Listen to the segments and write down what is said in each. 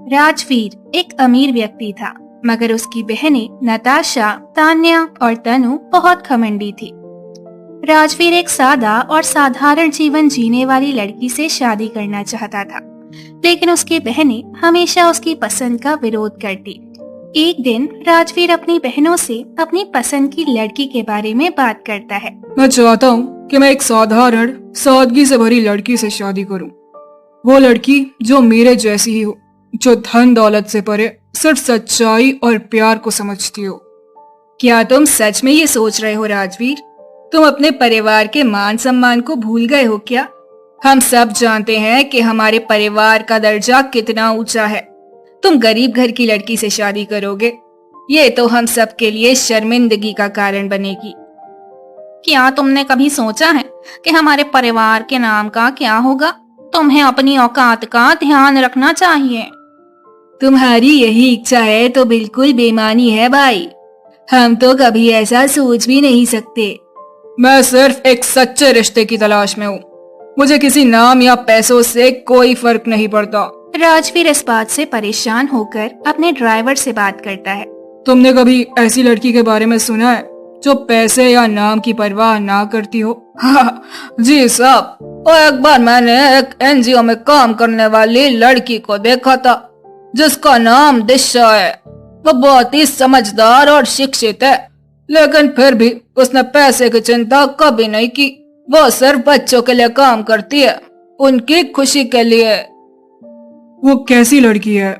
राजवीर एक अमीर व्यक्ति था, मगर उसकी बहनें नताशा, तान्या और तनु बहुत घमंडी थी। राजवीर एक सादा और साधारण जीवन जीने वाली लड़की से शादी करना चाहता था, लेकिन उसकी बहनें हमेशा उसकी पसंद का विरोध करती। एक दिन राजवीर अपनी बहनों से अपनी पसंद की लड़की के बारे में बात करता है। मैं चाहता हूँ कि मैं एक साधारण, सादगी से भरी लड़की से शादी करूँ। वो लड़की जो मेरे जैसी ही हो, जो धन दौलत से परे सिर्फ सच्चाई और प्यार को समझती हो। क्या तुम सच में ये सोच रहे हो राजवीर? तुम अपने परिवार के मान सम्मान को भूल गए हो क्या? हम सब जानते हैं कि हमारे परिवार का दर्जा कितना ऊंचा है। तुम गरीब घर की लड़की से शादी करोगे, ये तो हम सब के लिए शर्मिंदगी का कारण बनेगी। क्या तुमने कभी सोचा है कि हमारे परिवार के नाम का क्या होगा? तुम्हें अपनी औकात का ध्यान रखना चाहिए। तुम्हारी यही इच्छा है तो बिल्कुल बेईमानी है भाई। हम तो कभी ऐसा सोच भी नहीं सकते। मैं सिर्फ एक सच्चे रिश्ते की तलाश में हूँ। मुझे किसी नाम या पैसों से कोई फर्क नहीं पड़ता। राजवीर इस बात से परेशान होकर अपने ड्राइवर से बात करता है। तुमने कभी ऐसी लड़की के बारे में सुना है जो पैसे या नाम की परवाह ना करती हो? जी साहब, और एक बार मैंने एक एनजीओ में काम करने वाली लड़की को देखा था जिसका नाम दिशा है। वो बहुत ही समझदार और शिक्षित है, लेकिन फिर भी उसने पैसे की चिंता कभी नहीं की। वो सिर्फ बच्चों के लिए काम करती है, उनकी खुशी के लिए। वो कैसी लड़की है?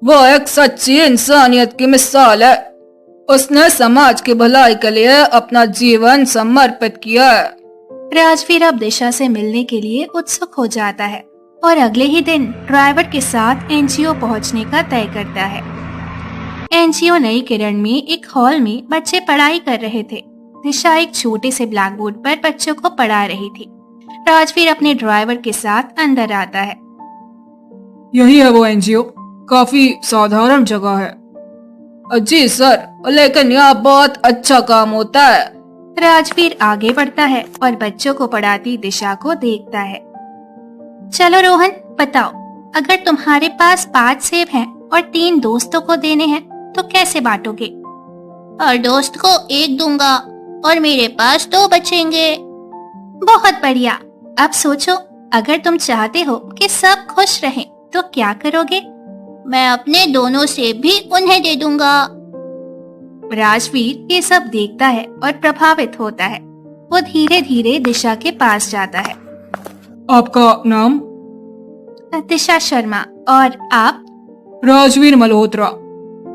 वो एक सच्ची इंसानियत की मिसाल है। उसने समाज की भलाई के लिए अपना जीवन समर्पित किया है। राजवीर अब दिशा से मिलने के लिए उत्सुक हो जाता है और अगले ही दिन ड्राइवर के साथ एनजीओ पहुंचने का तय करता है। एनजीओ नई किरण में एक हॉल में बच्चे पढ़ाई कर रहे थे। दिशा एक छोटे से ब्लैक बोर्ड पर बच्चों को पढ़ा रही थी। राजवीर अपने ड्राइवर के साथ अंदर आता है। यही है वो एनजीओ। काफी साधारण जगह है। जी सर, लेकिन यहाँ बहुत अच्छा काम होता है। राजवीर आगे बढ़ता है और बच्चों को पढ़ाती दिशा को देखता है। चलो रोहन, बताओ, अगर तुम्हारे पास 5 सेब हैं और 3 दोस्तों को देने हैं तो कैसे बांटोगे? हर दोस्त को 1 दूंगा और मेरे पास 2 बचेंगे। बहुत बढ़िया। अब सोचो, अगर तुम चाहते हो कि सब खुश रहें तो क्या करोगे? मैं अपने दोनों सेब भी उन्हें दे दूंगा। राजवीर ये सब देखता है और प्रभावित होता है। वो धीरे धीरे दिशा के पास जाता है। आपका नाम? दिशा शर्मा। और आप? राजवीर मल्होत्रा।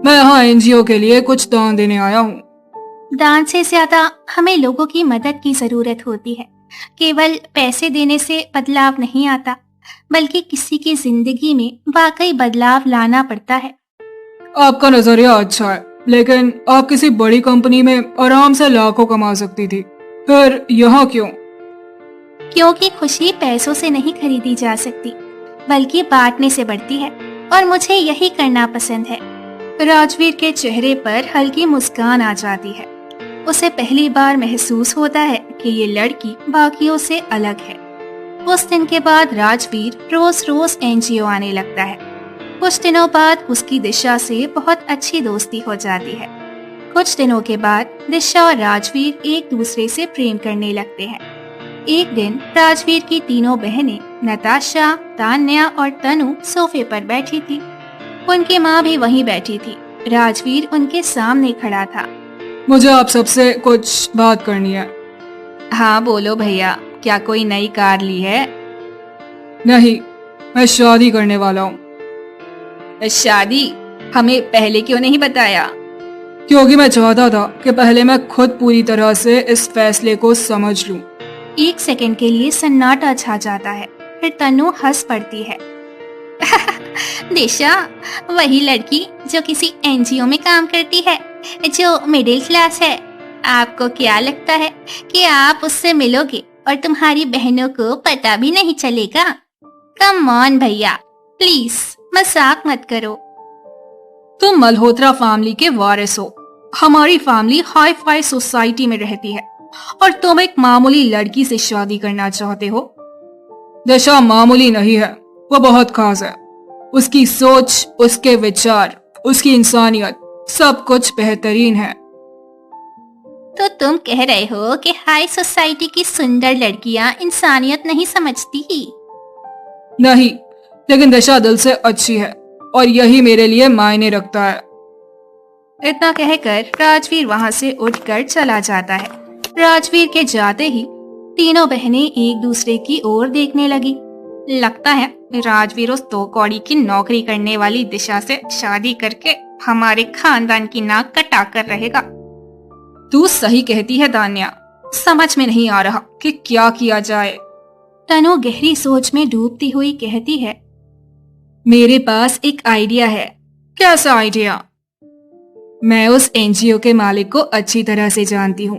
मैं यहाँ एनजीओ के लिए कुछ दान देने आया हूँ। दान से ज्यादा हमें लोगों की मदद की जरूरत होती है। केवल पैसे देने से बदलाव नहीं आता, बल्कि किसी की जिंदगी में वाकई बदलाव लाना पड़ता है। आपका नजरिया अच्छा है, लेकिन आप किसी बड़ी कंपनी में आराम से लाखों कमा सकती थी, फिर यहाँ क्यों? क्योंकि खुशी पैसों से नहीं खरीदी जा सकती, बल्कि बांटने से बढ़ती है, और मुझे यही करना पसंद है। राजवीर के चेहरे पर हल्की मुस्कान आ जाती है। उसे पहली बार महसूस होता है कि ये लड़की बाकियों से अलग है। उस दिन के बाद राजवीर रोज रोज एनजीओ आने लगता है। कुछ दिनों बाद उसकी दिशा से बहुत अच्छी दोस्ती हो जाती है। कुछ दिनों के बाद दिशा और राजवीर एक दूसरे से प्रेम करने लगते हैं। एक दिन राजवीर की तीनों बहनें नताशा, तान्या और तनु सोफे पर बैठी थी। उनकी माँ भी वहीं बैठी थी। राजवीर उनके सामने खड़ा था। मुझे आप सबसे कुछ बात करनी है। हाँ बोलो भैया, क्या कोई नई कार ली है? नहीं, मैं शादी करने वाला हूँ। शादी? हमें पहले क्यों नहीं बताया? क्योंकि मैं चाहता था कि पहले मैं खुद पूरी तरह से इस फैसले को समझ लूं। एक सेकंड के लिए सन्नाटा छा जाता है, फिर तनु हंस पड़ती है। दिशा, वही लड़की जो किसी एनजीओ में काम करती है, जो मिडिल क्लास है। आपको क्या लगता है कि आप उससे मिलोगे और तुम्हारी बहनों को पता भी नहीं चलेगा? कम ऑन भैया, प्लीज मजाक मत करो। तुम मल्होत्रा फैमिली के वारिस हो। हमारी फैमिली हाई फाई सोसाइटी में रहती है और तुम एक मामूली लड़की से शादी करना चाहते हो। दिशा मामूली नहीं है, वो बहुत खास है। उसकी सोच, उसके विचार, उसकी इंसानियत, सब कुछ बेहतरीन है। तो तुम कह रहे हो कि हाई सोसाइटी की सुंदर लड़कियां इंसानियत नहीं समझती ही? नहीं, लेकिन दिशा दिल से अच्छी है और यही मेरे लिए मायने रखता है। इतना कहकर राजवीर वहां से उठकर चला जाता है। राजवीर के जाते ही तीनों बहनें एक दूसरे की ओर देखने लगी। लगता है राजवीर उस दो कौड़ी की नौकरी करने वाली दिशा से शादी करके हमारे खानदान की नाक कटा कर रहेगा। तू सही कहती है दान्या, समझ में नहीं आ रहा कि क्या किया जाए। तनु गहरी सोच में डूबती हुई कहती है, मेरे पास एक आइडिया है। कैसा आइडिया? मैं उस एनजीओ के मालिक को अच्छी तरह से जानती हूँ।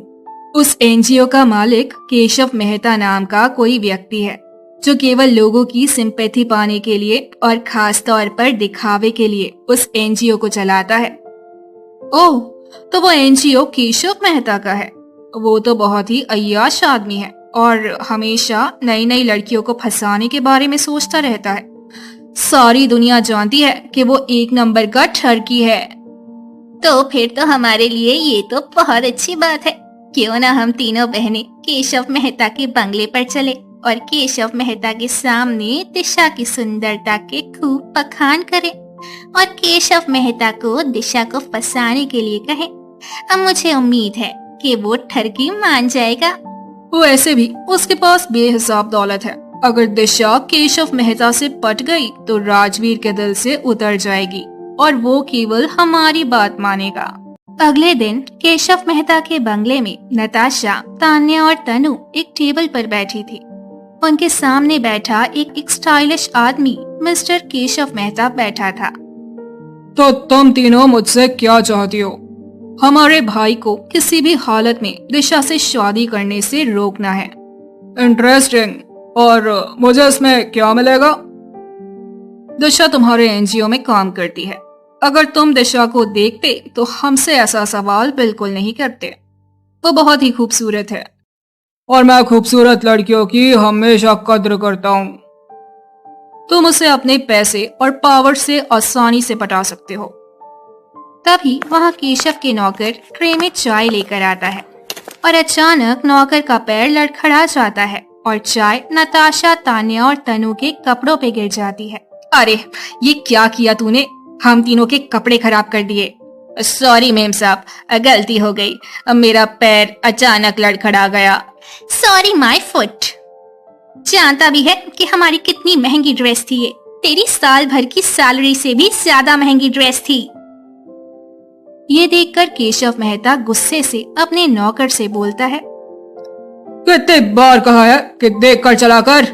उस एनजीओ का मालिक केशव मेहता नाम का कोई व्यक्ति है जो केवल लोगों की सिंपैथी पाने के लिए और खास तौर पर दिखावे के लिए उस एनजीओ को चलाता है। ओह, तो वो एनजीओ केशव मेहता का है। वो तो बहुत ही अय्याश आदमी है और हमेशा नई नई लड़कियों को फंसाने के बारे में सोचता रहता है। सारी दुनिया जानती है कि वो एक नंबर का ठरकी है। तो फिर तो हमारे लिए ये तो बहुत अच्छी बात है। क्यों ना हम तीनों बहनें केशव मेहता के बंगले पर चले और केशव मेहता के सामने दिशा की सुंदरता के खूब बखान करें और केशव मेहता को दिशा को फंसाने के लिए कहें। अब मुझे उम्मीद है कि वो ठरकी मान जाएगा। वो ऐसे भी उसके पास बेहिसाब दौलत है। अगर दिशा केशव मेहता से पट गई तो राजवीर के दिल से उतर जाएगी और वो केवल हमारी बात मानेगा। अगले दिन केशव मेहता के बंगले में नताशा, तान्या और तनु एक टेबल पर बैठी थी। उनके सामने बैठा एक स्टाइलिश आदमी मिस्टर केशव मेहता बैठा था। तो तुम तीनों मुझसे क्या चाहती हो? हमारे भाई को किसी भी हालत में दिशा से शादी करने से रोकना है। इंटरेस्टिंग। और मुझे इसमें क्या मिलेगा? दिशा तुम्हारे एनजीओ में काम करती है। अगर तुम दिशा को देखते तो हमसे ऐसा सवाल बिल्कुल नहीं करते। वो बहुत ही खूबसूरत है और मैं खूबसूरत लड़कियों की हमेशा कद्र करता हूँ। तुम उसे अपने पैसे और पावर से आसानी से पटा सकते हो। तभी वहाँ केशव के नौकर ट्रे में चाय लेकर आता है और अचानक नौकर का पैर लड़खड़ा जाता है और चाय नताशा, तान्या और तनु के कपड़ों पे गिर जाती है। अरे, ये क्या किया तूने? हम तीनों के कपड़े खराब कर दिए। सॉरी मेम साहब, गलती हो गई। मेरा पैर अचानक लड़खड़ा गया। Sorry my foot. जानता भी है कि हमारी कितनी महंगी ड्रेस थी ये। तेरी साल भर की सैलरी से भी ज्यादा महंगी ड्रेस थी। ये देखकर केशव मेहता गुस्से से अपने नौकर से बोलता है, कितने बार कहा है कि देख कर चला कर।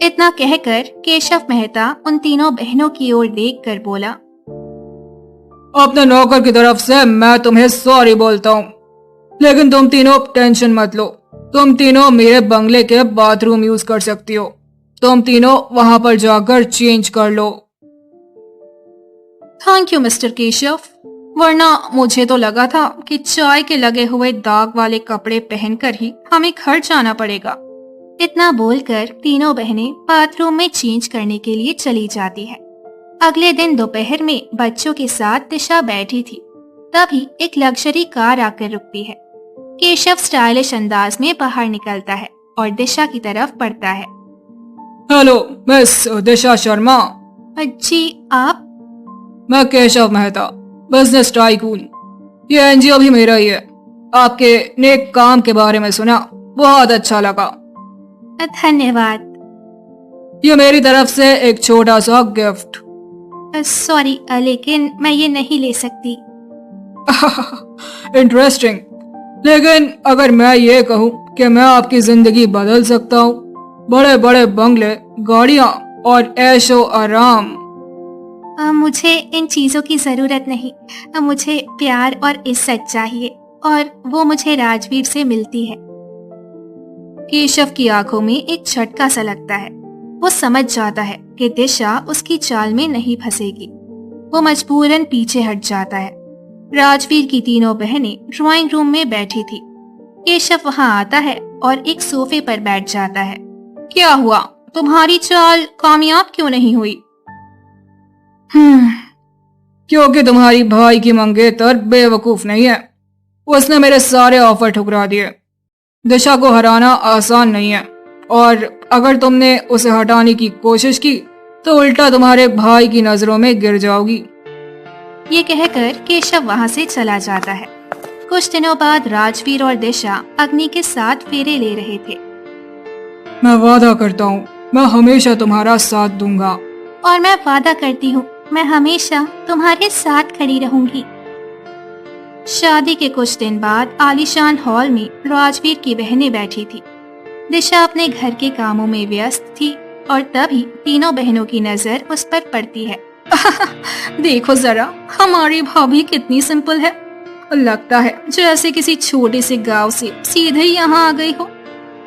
इतना कहकर केशव मेहता उन तीनों बहनों की ओर देखकर बोला, अपने नौकर की तरफ से मैं तुम्हें सॉरी बोलता हूँ, लेकिन तुम तीनों टेंशन मत लो। तुम तीनों मेरे बंगले के बाथरूम यूज कर सकती हो। तुम तीनों वहां पर जाकर चेंज कर लो। थैंक यू मिस्टर केशव, वरना मुझे तो लगा था कि चाय के लगे हुए दाग वाले कपड़े पहनकर ही हमें घर जाना पड़ेगा। इतना बोलकर तीनों बहनें बाथरूम में चेंज करने के लिए चली जाती है। अगले दिन दोपहर में बच्चों के साथ दिशा बैठी थी। तभी एक लग्जरी कार आकर रुकती है। केशव स्टाइलिश अंदाज में बाहर निकलता है और दिशा की तरफ बढ़ता है। हेलो मिस दिशा शर्मा। जी आप? मैं केशव मेहता, बिजनेस टाइकून। ये एनजीओ भी मेरा ही है। आपके नेक काम के बारे में सुना, बहुत अच्छा लगा। धन्यवाद। ये मेरी तरफ से एक छोटा सा गिफ्ट। सॉरी, लेकिन मैं ये नहीं ले सकती। इंटरेस्टिंग। लेकिन अगर मैं ये कहूँ कि मैं आपकी जिंदगी बदल सकता हूँ, बड़े बड़े बंगले, गाड़ियाँ और ऐशो आराम। मुझे इन चीजों की जरूरत नहीं। मुझे प्यार और इज्जत चाहिए और वो मुझे राजवीर से मिलती है। केशव की आंखों में एक झटका सा लगता है। वो समझ जाता है कि दिशा उसकी चाल में नहीं फंसेगी। वो मजबूरन पीछे हट जाता है। राजवीर की तीनों बहनें ड्राइंग रूम में बैठी थी। केशव वहां आता है और एक सोफे पर बैठ जाता है। क्या हुआ? तुम्हारी चाल कामयाब क्यों नहीं हुई? क्योंकि तुम्हारी भाई की मंगेतर बेवकूफ नहीं है। उसने मेरे सारे ऑफर ठुकरा दिए। दिशा को हराना आसान नहीं है, और अगर तुमने उसे हटाने की कोशिश की तो उल्टा तुम्हारे भाई की नजरों में गिर जाओगी। ये कहकर केशव वहाँ से चला जाता है। कुछ दिनों बाद राजवीर और दिशा अग्नि के साथ फेरे ले रहे थे। मैं वादा करता हूँ, मैं हमेशा तुम्हारा साथ दूंगा। और मैं वादा करती हूँ, मैं हमेशा तुम्हारे साथ खड़ी रहूंगी। शादी के कुछ दिन बाद आलीशान हॉल में राजवीर की बहनें बैठी थी। दिशा अपने घर के कामों में व्यस्त थी और तभी तीनों बहनों की नजर उस पर पड़ती है। देखो जरा, हमारी भाभी कितनी सिंपल है। लगता है जैसे किसी छोटे से गांव से सीधे यहाँ आ गई हो।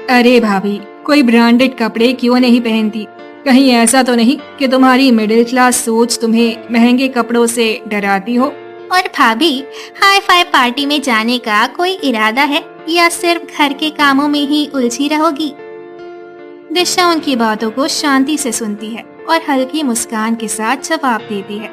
अरे भाभी, कोई ब्रांडेड कपड़े क्यों नहीं पहनती? कहीं ऐसा तो नहीं कि तुम्हारी मिडिल क्लास सोच तुम्हें महंगे कपड़ों से डराती हो? और भाभी, हाई फाई पार्टी में जाने का कोई इरादा है या सिर्फ घर के कामों में ही उलझी रहोगी? दिशा उनकी बातों को शांति से सुनती है और हल्की मुस्कान के साथ जवाब देती है।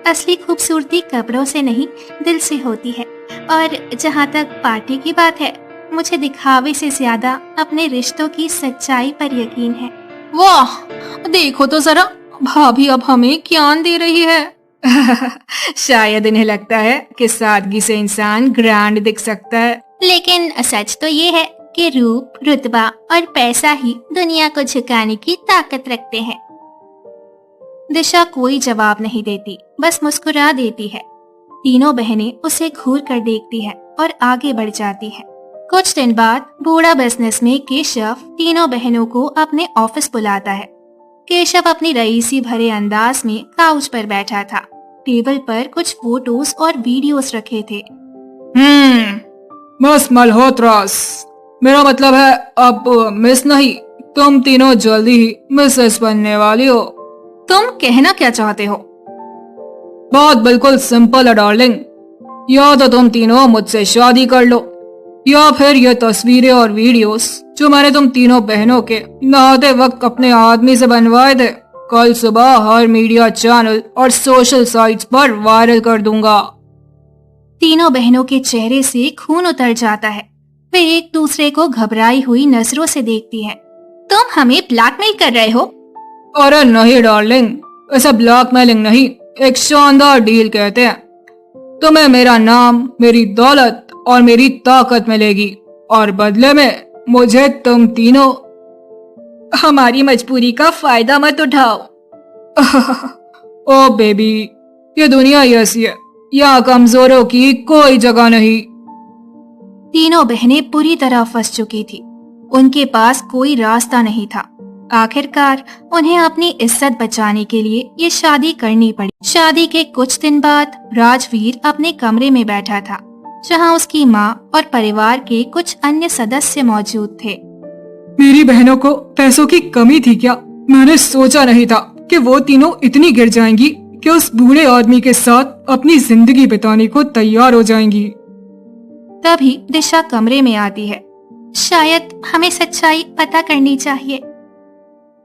असली खूबसूरती कपड़ों से नहीं, दिल से होती है। और जहाँ तक पार्टी की बात है, मुझे दिखावे से ज्यादा अपने रिश्तों की सच्चाई पर यकीन है। वाह, देखो तो जरा, भाभी अब हमें ज्ञान दे रही है। शायद इन्हें लगता है कि सादगी से इंसान ग्रैंड दिख सकता है। लेकिन सच तो ये है कि रूप, रुतबा और पैसा ही दुनिया को झुकाने की ताकत रखते हैं। दिशा कोई जवाब नहीं देती, बस मुस्कुरा देती है। तीनों बहनें उसे घूर कर देखती है और आगे बढ़ जाती है। कुछ दिन बाद बूढ़ा बिजनेसमैन केशव तीनों बहनों को अपने ऑफिस बुलाता है। केशव अपनी रईसी भरे अंदाज में काउच पर बैठा था। टेबल पर कुछ फोटोज और वीडियोस रखे थे। मिस मल्होत्रास, मेरा मतलब है अब मिस नहीं, तुम तीनों जल्दी ही मिसेस बनने वाली हो। तुम कहना क्या चाहते हो? बात बिल्कुल सिंपल है डार्लिंग। या तो तुम तीनों मुझसे शादी कर लो, या फिर ये तस्वीरें और वीडियोस जो मैंने तुम तीनों बहनों के नहाते वक्त अपने आदमी से बनवाए थे, कल सुबह हर मीडिया चैनल और सोशल साइट्स पर वायरल कर दूंगा। तीनों बहनों के चेहरे से खून उतर जाता है। वे एक दूसरे को घबराई हुई नजरों से देखती हैं। तुम हमें ब्लैकमेल कर रहे हो? अरे नहीं डार्लिंग, ऐसा ब्लैकमेलिंग नहीं, एक शानदार डील कहते हैं। तुम्हें मेरा नाम, मेरी दौलत और मेरी ताकत मिलेगी, और बदले में मुझे तुम तीनों। हमारी मजबूरी का फायदा मत उठाओ। ओ बेबी, ये दुनिया ऐसी है, यहाँ कमजोरों की कोई जगह नहीं। तीनों बहनें पूरी तरह फंस चुकी थी। उनके पास कोई रास्ता नहीं था। आखिरकार उन्हें अपनी इज्जत बचाने के लिए ये शादी करनी पड़ी। शादी के कुछ दिन बाद राजवीर अपने कमरे में बैठा था, जहाँ उसकी माँ और परिवार के कुछ अन्य सदस्य मौजूद थे। मेरी बहनों को पैसों की कमी थी क्या? मैंने सोचा नहीं था कि वो तीनों इतनी गिर जाएंगी कि उस बूढ़े आदमी के साथ अपनी जिंदगी बिताने को तैयार हो जाएंगी। तभी दिशा कमरे में आती है। शायद हमें सच्चाई पता करनी चाहिए।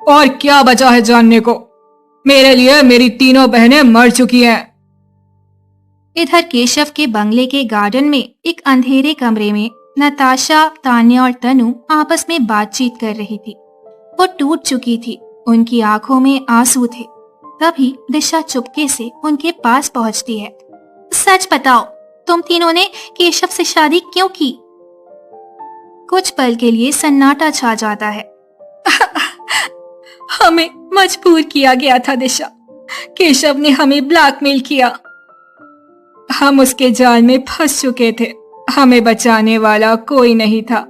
और क्या बचा है जानने को? मेरे लिए मेरी तीनों बहनें मर चुकी हैं। इधर केशव के बंगले के गार्डन में एक अंधेरे कमरे में नताशा, तान्या और तनु आपस में बातचीत कर रही थी। वो टूट चुकी थी, उनकी आंखों में आंसू थे। तभी दिशा चुपके से उनके पास पहुंचती है। सच बताओ, तुम तीनों ने केशव से शादी क्यों की? कुछ पल के लिए सन्नाटा छा जाता है। हमें मजबूर किया गया था दिशा। केशव ने हमें ब्लैकमेल किया। हम उसके जाल में फंस चुके थे। हमें बचाने वाला कोई नहीं था।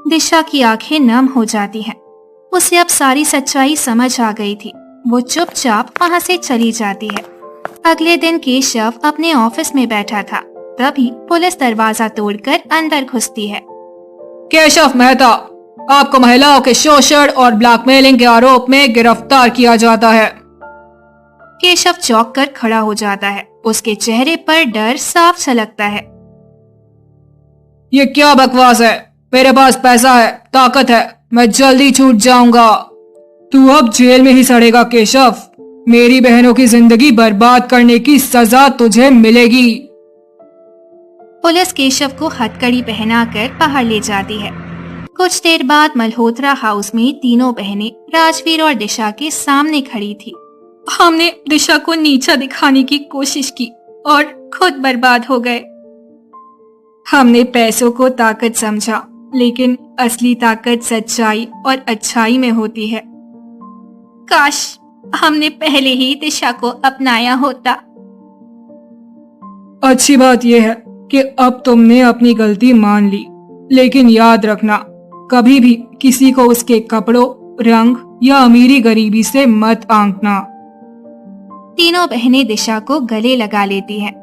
दिशा की आंखें नम हो जाती हैं। उसे अब सारी सच्चाई समझ आ गई थी। वो चुपचाप वहां से चली जाती है। अगले दिन केशव अपने ऑफिस में बैठा था। तभी पुलिस दरवाजा तोड़कर अंदर घुसती है। केशव मेहता, आपको महिलाओं के शोषण और ब्लैकमेलिंग के आरोप में गिरफ्तार किया जाता है। केशव चौंक कर खड़ा हो जाता है। उसके चेहरे पर डर साफ झलकता है। ये क्या बकवास है? मेरे पास पैसा है, ताकत है, मैं जल्दी छूट जाऊंगा। तू अब जेल में ही सड़ेगा केशव। मेरी बहनों की जिंदगी बर्बाद करने की सजा तुझे मिलेगी। पुलिस केशव को हथकड़ी पहनाकर बाहर ले जाती है। कुछ देर बाद मल्होत्रा हाउस में तीनों बहनें राजवीर और दिशा के सामने खड़ी थी। हमने दिशा को नीचा दिखाने की कोशिश की और खुद बर्बाद हो गए। हमने पैसों को ताकत समझा, लेकिन असली ताकत सच्चाई और अच्छाई में होती है। काश हमने पहले ही दिशा को अपनाया होता। अच्छी बात यह है कि अब तुमने अपनी गलती मान ली, लेकिन याद रखना, कभी भी किसी को उसके कपड़ों, रंग या अमीरी गरीबी से मत आंकना। तीनों बहनें दिशा को गले लगा लेती हैं